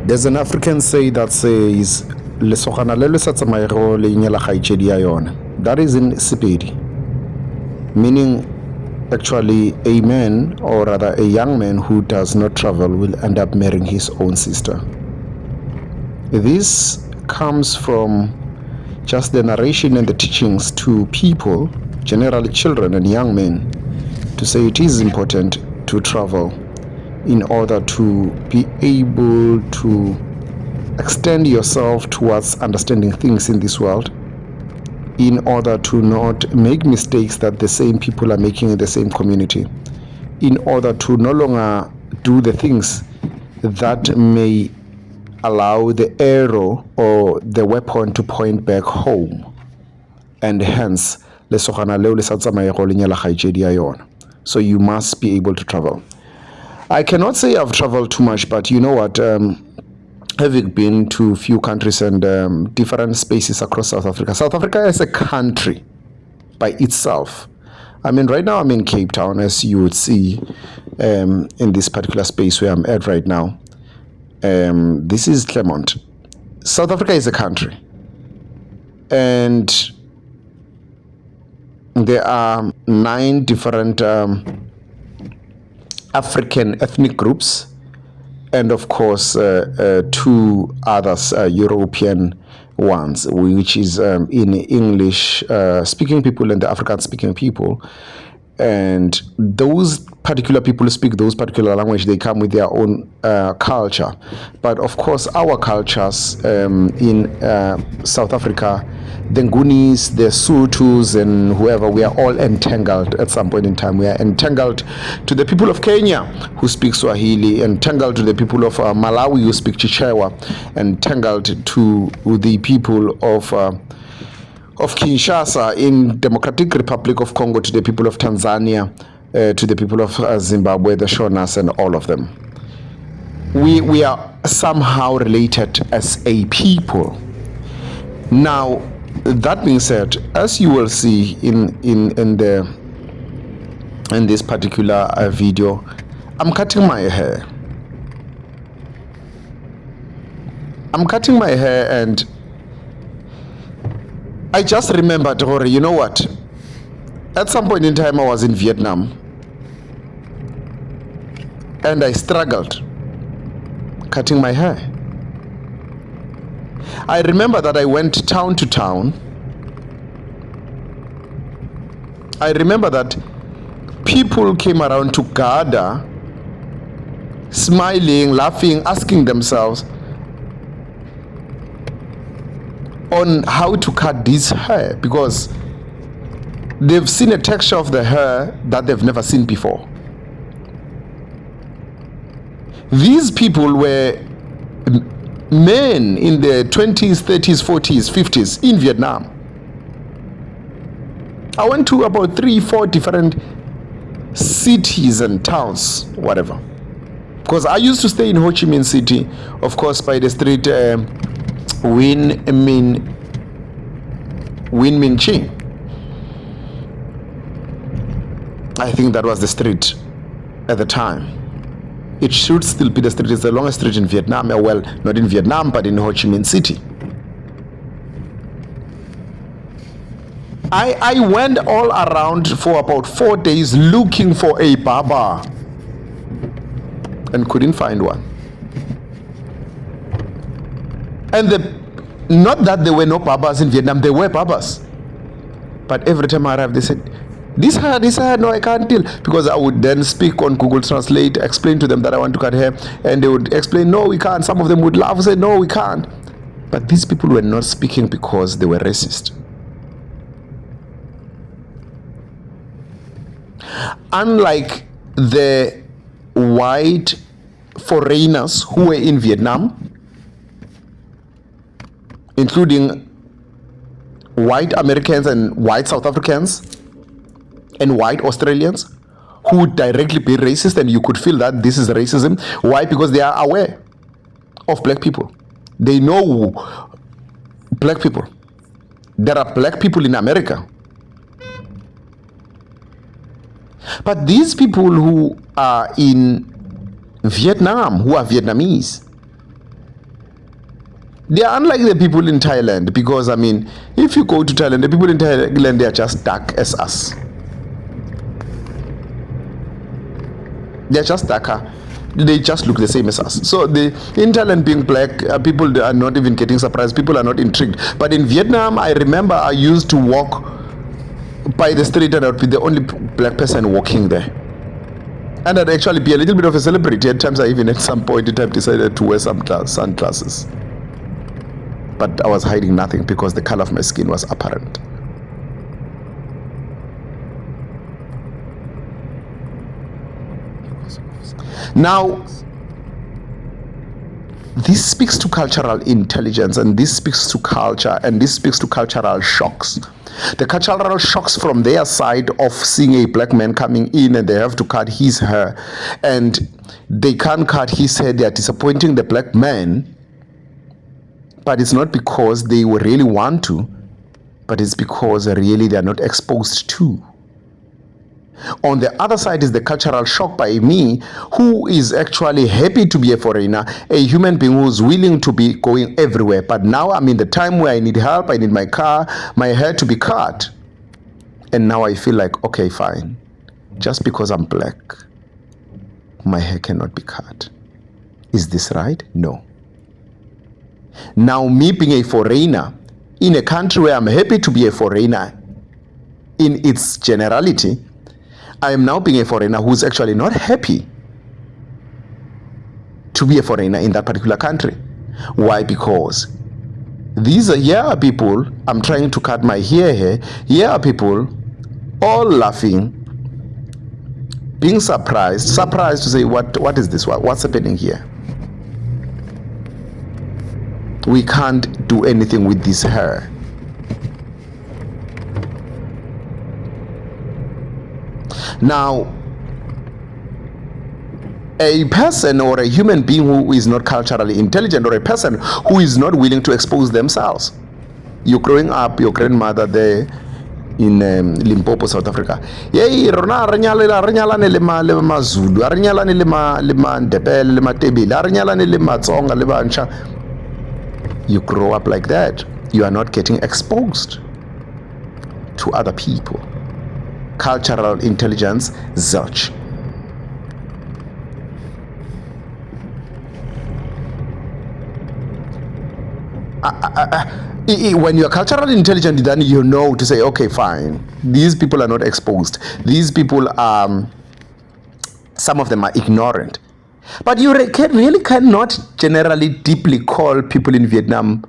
There's an African say that says, "Lesogana le le sa tsamaego le nyela kgaitšedi ya yona." That is in Sepedi, meaning actually a man, or rather a young man who does not travel, will end up marrying his own sister. This comes from just the narration and the teachings to people, generally children and young men, to say it is important to travel in order to be able to extend yourself towards understanding things in this world, in order to not make mistakes that the same people are making in the same community, in order to no longer do the things that may allow the arrow or the weapon to point back home, and hence lesogana leo le sa tsamaego le nyela kgaitšedi ya yona. So you must be able to travel. I cannot say I've traveled too much, but you know what, having been to a few countries and different spaces across South Africa. South Africa is a country by itself. I mean, right now I'm in Cape Town, as you would see in this particular space where I'm at right now. This is Claremont. South Africa is a country, and there are 9 different African ethnic groups, and of course 2 others, European ones, which is in English speaking people and the African speaking people. And those particular people speak those particular language. They come with their own culture. But of course, our cultures in South Africa, the Ngunis, the Sothos, and whoever, we are all entangled at some point in time. We are entangled to the people of Kenya who speak Swahili, entangled to the people of Malawi who speak Chichewa, entangled to the people of Kinshasa in Democratic Republic of Congo, to the people of Tanzania, to the people of Zimbabwe, the Shonas, and all of them. We are somehow related as a people. Now, that being said, as you will see in this particular video, I'm cutting my hair. I'm cutting my hair, and I just remembered, you know what? At some point in time, I was in Vietnam, and I struggled cutting my hair. I remember that I went town to town. I remember that people came around to gather, smiling, laughing, asking themselves on how to cut this hair, because they've seen a texture of the hair that they've never seen before. These people were men in their 20s, 30s, 40s, 50s in Vietnam. I went to about 3-4 different cities and towns, whatever, because I used to stay in Ho Chi Minh City, of course, by the street Win Min Ching. I think that was the street at the time. It should still be the street. It's the longest street in Vietnam. Well, not in Vietnam, but in Ho Chi Minh City. I went all around for about 4 days looking for a barber and couldn't find one. And not that there were no barbers in Vietnam, there were barbers. But every time I arrived, they said, this hair, no, I can't deal. Because I would then speak on Google Translate, explain to them that I want to cut hair, and they would explain, no, we can't. Some of them would laugh and say, no, we can't. But these people were not speaking because they were racist. Unlike the white foreigners who were in Vietnam, including white Americans and white South Africans and white Australians, who would directly be racist, and you could feel that this is racism. Why? Because they are aware of black people. They know black people. There are black people in America. But these people who are in Vietnam, who are Vietnamese, They are unlike the people in Thailand, because I mean, if you go to Thailand, the people in Thailand, they are just dark as us. They are just darker. They just look the same as us. So in Thailand, being black, people are not even getting surprised. People are not intrigued. But in Vietnam, I remember I used to walk by the street and I would be the only black person walking there. And I'd actually be a little bit of a celebrity. At times, I even at some point in time decided to wear some sunglasses. But I was hiding nothing because the color of my skin was apparent. Now, this speaks to cultural intelligence, and this speaks to culture, and this speaks to cultural shocks. The cultural shocks from their side of seeing a black man coming in and they have to cut his hair, and they can't cut his hair. They are disappointing the black man, but it's not because they really want to, but it's because really they are not exposed to. On the other side is the cultural shock by me, who is actually happy to be a foreigner, a human being who's willing to be going everywhere. But now I'm in the time where I need help, I need my car, my hair to be cut. And now I feel like, okay, fine. Just because I'm black, my hair cannot be cut. Is this right? No. Now, me being a foreigner, in a country where I'm happy to be a foreigner in its generality, I am now being a foreigner who's actually not happy to be a foreigner in that particular country. Why? Because here are people, I'm trying to cut my hair here. Here are people all laughing, being surprised to say, what is this? What's happening here? We can't do anything with this hair. Now, a person or a human being who is not culturally intelligent, or a person who is not willing to expose themselves. You're growing up, your grandmother there in Limpopo, South Africa. Yey rona aranyalane le maZulu, aranyalane le Ndebele, le Matebile, aranyalane le Matsonga, le Bancha. You grow up like that. You are not getting exposed to other people. Cultural intelligence, zilch. When you're culturally intelligent, then you know to say, okay, fine, these people are not exposed. These people are, some of them are ignorant. But you really cannot generally deeply call people in Vietnam.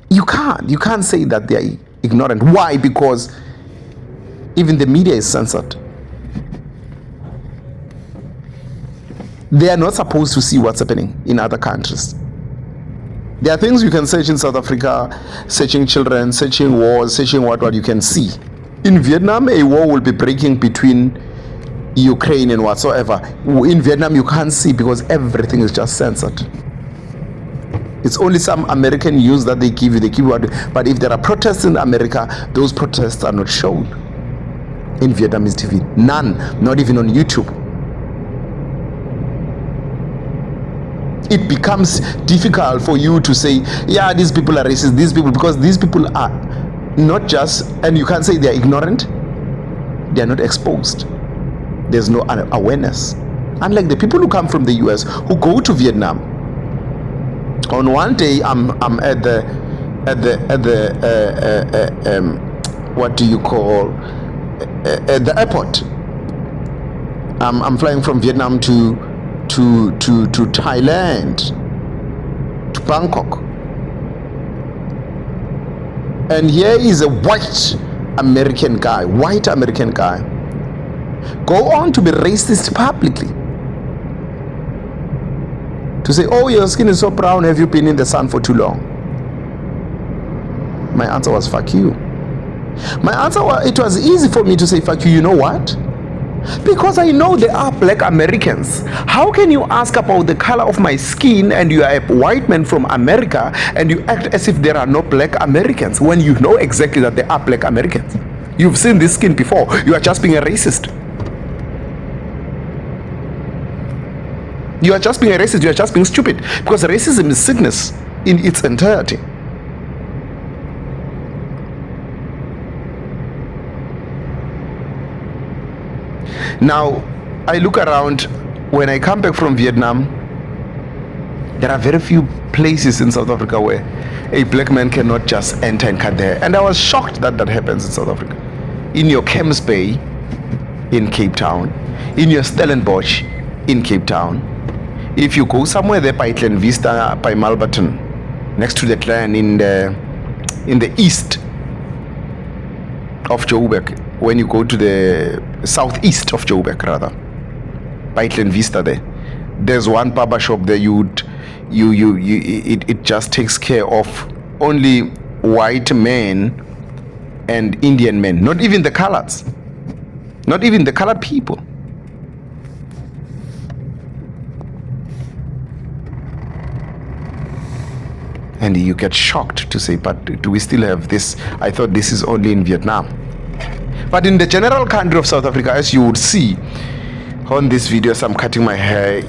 You can't say that they are ignorant. Why? Because even the media is censored. They are not supposed to see what's happening in other countries. There are things you can search in South Africa, searching children, searching wars, searching what you can see. In Vietnam, a war will be breaking between Ukraine and whatsoever. In Vietnam, you can't see because everything is just censored. It's only some American news that they give you. But if there are protests in America, those protests are not shown in Vietnamese TV. None, not even on YouTube. It becomes difficult for you to say, yeah, these people are racist, these people, because these people are not just, and you can't say they are ignorant, they are not exposed. There's no awareness. Unlike the people who come from the US, who go to Vietnam. On one day, I'm at the what do you call, at the airport. I'm flying from Vietnam to Thailand, to Bangkok. And here is a white American guy, go on to be racist publicly. To say, oh, your skin is so brown, have you been in the sun for too long? My answer was, fuck you. It was easy for me to say, fuck you, you know what? Because I know there are black Americans. How can you ask about the color of my skin and you are a white man from America and you act as if there are no black Americans when you know exactly that there are black Americans? You've seen this skin before. You are just being a racist. You are just being a racist, you are just being stupid, because racism is sickness in its entirety. Now, I look around, when I come back from Vietnam, there are very few places in South Africa where a black man cannot just enter and cut there. And I was shocked that that happens in South Africa. In your Camps Bay in Cape Town, in your Stellenbosch in Cape Town, if you go somewhere there by Glen Vista, by Malberton, next to the clan in the east of Joburg, when you go to the southeast of Joburg rather, by Glen Vista there's one barber shop there. It just takes care of only white men and Indian men, not even the coloreds, not even the colored people. And you get shocked to say, but do we still have this? I thought this is only in Vietnam. But in the general country of South Africa, as you would see on this video, as I'm cutting my hair,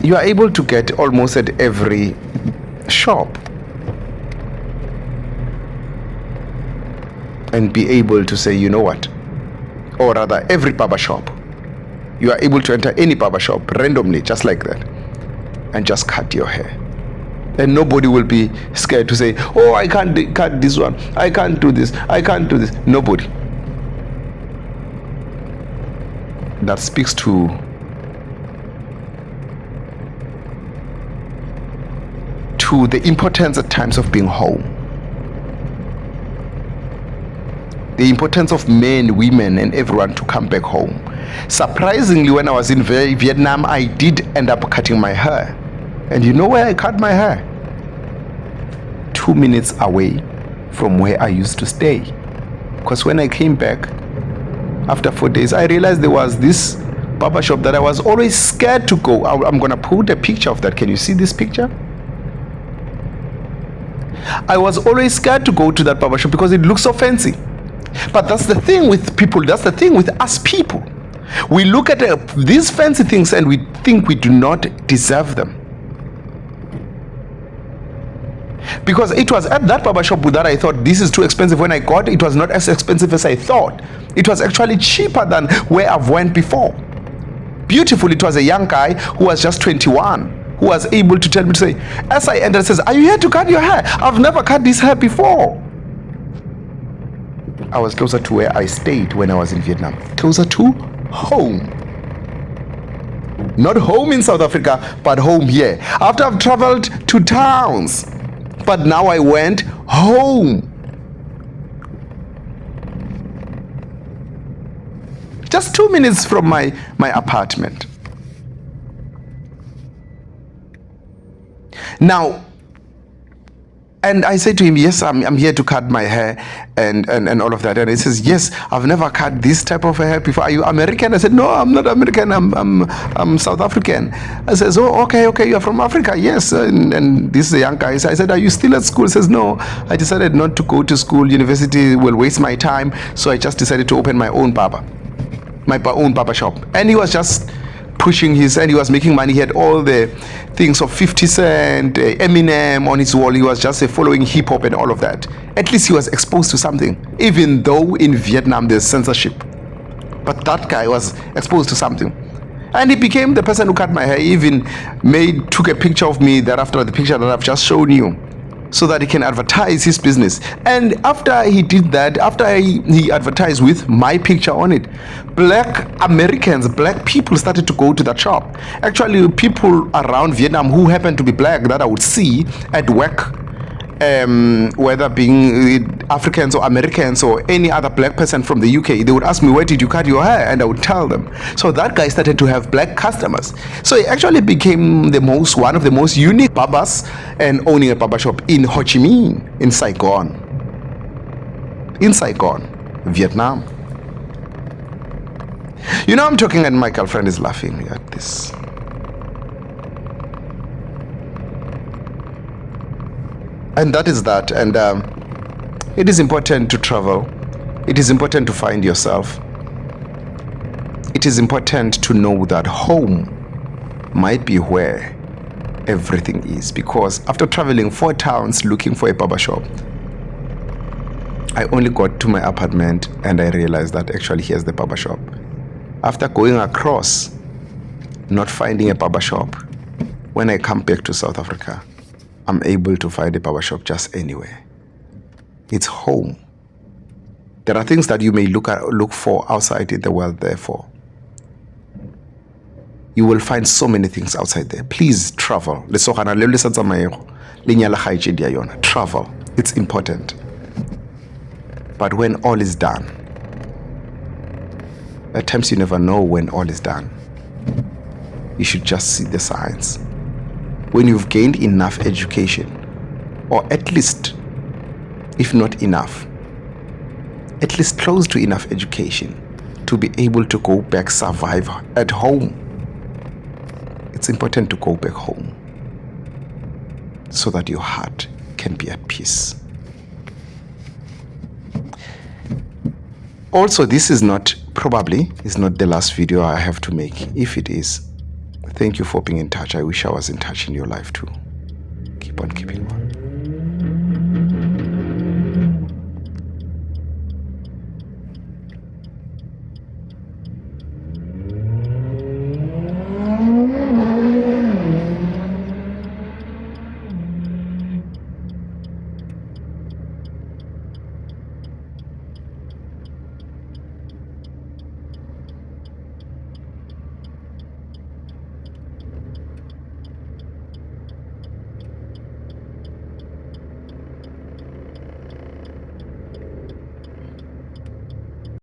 you are able to get almost at every shop and be able to say, you know what, or rather every barber shop. You are able to enter any barber shop randomly, just like that, and just cut your hair. And nobody will be scared to say, oh, I can't cut this one, I can't do this, I can't do this. Nobody. That speaks to the importance at times of being home. The importance of men, women, and everyone to come back home. Surprisingly, when I was in Vietnam, I did end up cutting my hair. And you know where I cut my hair? 2 minutes away from where I used to stay. Because when I came back, after 4 days, I realized there was this barber shop that I was always scared to go. I'm going to put a picture of that. Can you see this picture? I was always scared to go to that barber shop because it looks so fancy. But that's the thing with people. That's the thing with us people. We look at these fancy things and we think we do not deserve them. Because it was at that barber shop that I thought this is too expensive. When I got it, it was not as expensive as I thought. It was actually cheaper than where I've went before. Beautiful, it was a young guy who was just 21, who was able to tell me to say, as I entered, says, are you here to cut your hair? I've never cut this hair before. I was closer to where I stayed when I was in Vietnam. Closer to home. Not home in South Africa, but home here. After I've traveled to towns, but now I went home. Just 2 minutes from my apartment. Now, and I said to him, yes, I'm here to cut my hair and all of that. And he says, yes, I've never cut this type of hair before. Are you American? I said, no, I'm not American. I'm South African. I says, oh, okay, you're from Africa. Yes. And this is a young guy. I said, are you still at school? He says, no, I decided not to go to school. University will waste my time. So I just decided to open my own barber shop. And he was just pushing and he was making money. He had all the things of 50 Cent, Eminem on his wall. He was just following hip hop and all of that. At least he was exposed to something, even though in Vietnam there's censorship. But that guy was exposed to something. And he became the person who cut my hair. He even took a picture of me thereafter, the picture that I've just shown you, so that he can advertise his business. And after he did that, after he advertised with my picture on it, black Americans, black people started to go to that shop. Actually, people around Vietnam who happened to be black that I would see at work, whether being Africans or Americans or any other black person from the UK, they would ask me, where did you cut your hair? And I would tell them. So that guy started to have black customers. So he actually became one of the most unique barbers and owning a barber shop in Ho Chi Minh, in Saigon, Vietnam. You know, I'm talking and my girlfriend is laughing at this. And that is that. And it is important to travel. It is important to find yourself. It is important to know that home might be where everything is. Because after traveling 4 towns looking for a barbershop, I only got to my apartment and I realized that actually here's the barbershop. After going across, not finding a barbershop, when I come back to South Africa, I'm able to find a barbershop just anywhere. It's home. There are things that you may look for outside in the world, therefore. You will find so many things outside there. Please travel. Travel. It's important. But when all is done, at times you never know when all is done. You should just see the signs. When you've gained enough education, or at least, if not enough, at least close to enough education to be able to go back, survive at home. It's important to go back home so that your heart can be at peace. Also, this is not the last video I have to make. If it is, thank you for being in touch. I wish I was in touch in your life too. Keep on keeping on.